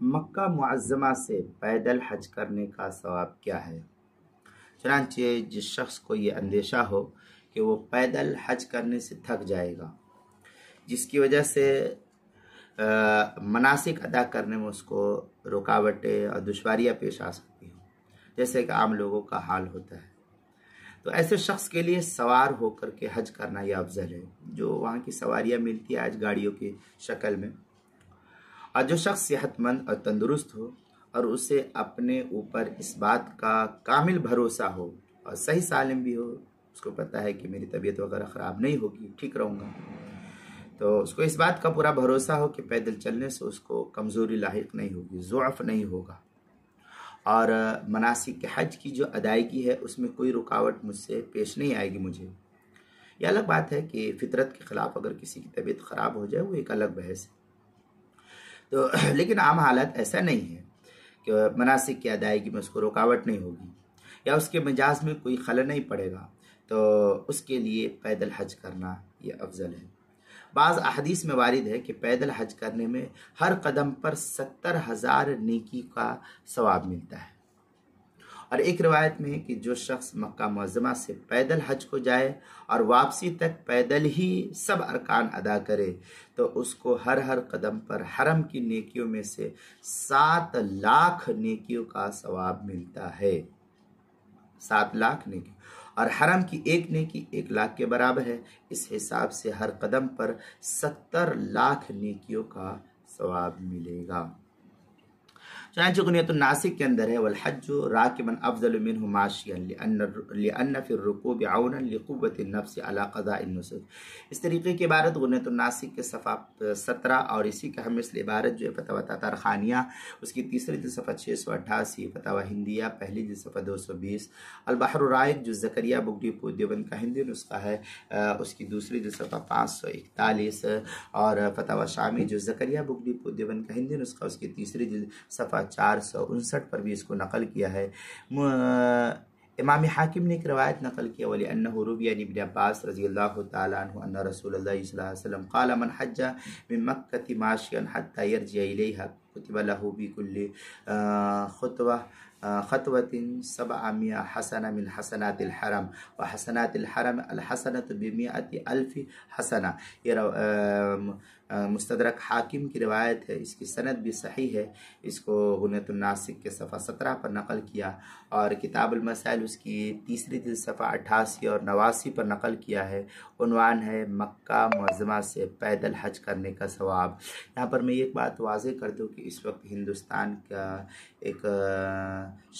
مکہ معظمہ سے پیدل حج کرنے کا ثواب کیا ہے؟ چنانچہ جس شخص کو یہ اندیشہ ہو کہ وہ پیدل حج کرنے سے تھک جائے گا، جس کی وجہ سے مناسک ادا کرنے میں اس کو رکاوٹیں اور دشواریاں پیش آ سکتی ہوں، جیسے کہ عام لوگوں کا حال ہوتا ہے، تو ایسے شخص کے لیے سوار ہو کر کے حج کرنا یہ افضل ہے، جو وہاں کی سواریاں ملتی ہیں آج گاڑیوں کی شکل میں، اور جو شخص صحت مند اور تندرست ہو اور اسے اپنے اوپر اس بات کا کامل بھروسہ ہو اور صحیح سالم بھی ہو، اس کو پتہ ہے کہ میری طبیعت وغیرہ خراب نہیں ہوگی، ٹھیک رہوں گا، تو اس کو اس بات کا پورا بھروسہ ہو کہ پیدل چلنے سے اس کو کمزوری لاحق نہیں ہوگی، ضعف نہیں ہوگا، اور مناسک حج کی جو ادائیگی ہے اس میں کوئی رکاوٹ مجھ سے پیش نہیں آئے گی مجھے۔ یہ الگ بات ہے کہ فطرت کے خلاف اگر کسی کی طبیعت خراب ہو جائے وہ ایک الگ بحث ہے، تو لیکن عام حالت ایسا نہیں ہے کہ مناسک کی ادائیگی میں اس کو رکاوٹ نہیں ہوگی یا اس کے مجاز میں کوئی خلل نہیں پڑے گا، تو اس کے لیے پیدل حج کرنا یہ افضل ہے۔ بعض احادیث میں وارد ہے کہ پیدل حج کرنے میں ہر قدم پر 70,000 نیکی کا ثواب ملتا ہے، اور ایک روایت میں ہے کہ جو شخص مکہ معظمہ سے پیدل حج کو جائے اور واپسی تک پیدل ہی سب ارکان ادا کرے تو اس کو ہر قدم پر حرم کی نیکیوں میں سے 7 لاکھ نیکیوں کا ثواب ملتا ہے، 7 لاکھ نیکی، اور حرم کی ایک نیکی 1 لاکھ کے برابر ہے، اس حساب سے ہر قدم پر 70 لاکھ نیکیوں کا ثواب ملے گا۔ چنانچہ غنیۃ الناسک کے اندر ہے والحج راکبا افضل منه ماشیا لان فی الرکوب عونا لقوت النفس علی قضاء النسک۔ اس طریقے کی عبارت غنیۃ الناسک کے صفحہ 17 اور اسی کا ہم مثل عبارت جو ہے فتاوی تطارخانیہ اس کی تیسری جلد صفحہ 688، فتاوی ہندیہ پہلی جلد صفحہ 220، البحر الرائق جو زکریا بک ڈپو دیوبند کا ہندی نسخہ ہے اس کی دوسری جلد صفحہ 541، اور فتاوی شامی جو زکریا بک ڈپو دیوبند کا ہندی نسخہ اس کی تیسری جلد صفحہ 459 پر بھی اس کو نقل کیا ہے۔ امام حاکم نے ایک روایت نقل کیا وَلِأَنَّهُ رُوِيَ عَنِ ابن عباس رضی اللہ تعالیٰ عنہ ان رسول اللہ صلی اللہ علیہ وسلم قال من حج من مکة ماشیا حتى يرجع إليها كتب له بكل خطوة 700 حسنة من حسنات الحرم وحسنات الحرم الحسنة ب100,000 حسنة۔ یہ مستدرک حاکم کی روایت ہے، اس کی سند بھی صحیح ہے، اس کو غنیۃ الناسک کے صفحہ 17 پر نقل کیا، اور کتاب المسائل اس کی تیسری جلد صفحہ 88 اور 89 پر نقل کیا ہے، عنوان ہے مکہ معظمہ سے پیدل حج کرنے کا ثواب۔ یہاں پر میں ایک بات واضح کر دوں کہ اس وقت ہندوستان کا ایک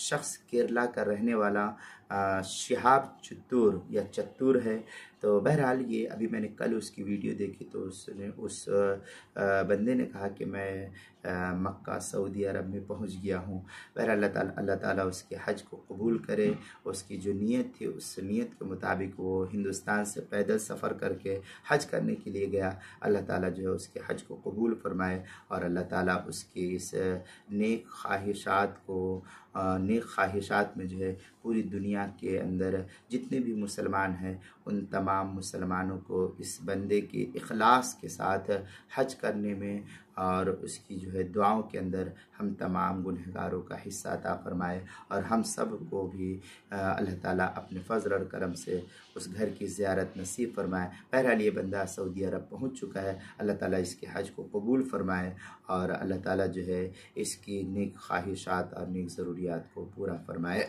شخص کیرلا کا رہنے والا شہاب چتور یا چتور ہے، تو بہرحال یہ ابھی میں نے کل اس کی ویڈیو دیکھی تو اس بندے نے کہا کہ میں مکہ سعودی عرب میں پہنچ گیا ہوں۔ بہرحال اللہ تعالیٰ اس کے حج کو قبول کرے، اس کی جو نیت تھی اس نیت کے مطابق وہ ہندوستان سے پیدل سفر کر کے حج کرنے کے لیے گیا، اللہ تعالیٰ جو ہے اس کے حج کو قبول فرمائے، اور اللہ تعالیٰ اس کی اس نیک خواہشات میں جو ہے پوری دنیا کے اندر جتنے بھی مسلمان ہیں ان تمام مسلمانوں کو اس بندے کے اخلاص کے ساتھ حج کرنے میں اور اس کی جو ہے دعاؤں کے اندر ہم تمام گنہگاروں کا حصہ عطا فرمائے، اور ہم سب کو بھی اللہ تعالیٰ اپنے فضل اور کرم سے اس گھر کی زیارت نصیب فرمائے۔ بہرحال یہ بندہ سعودی عرب پہنچ چکا ہے، اللہ تعالیٰ اس کے حج کو قبول فرمائے، اور اللہ تعالیٰ جو ہے اس کی نیک خواہشات اور نیک ضروریات کو پورا فرمائے۔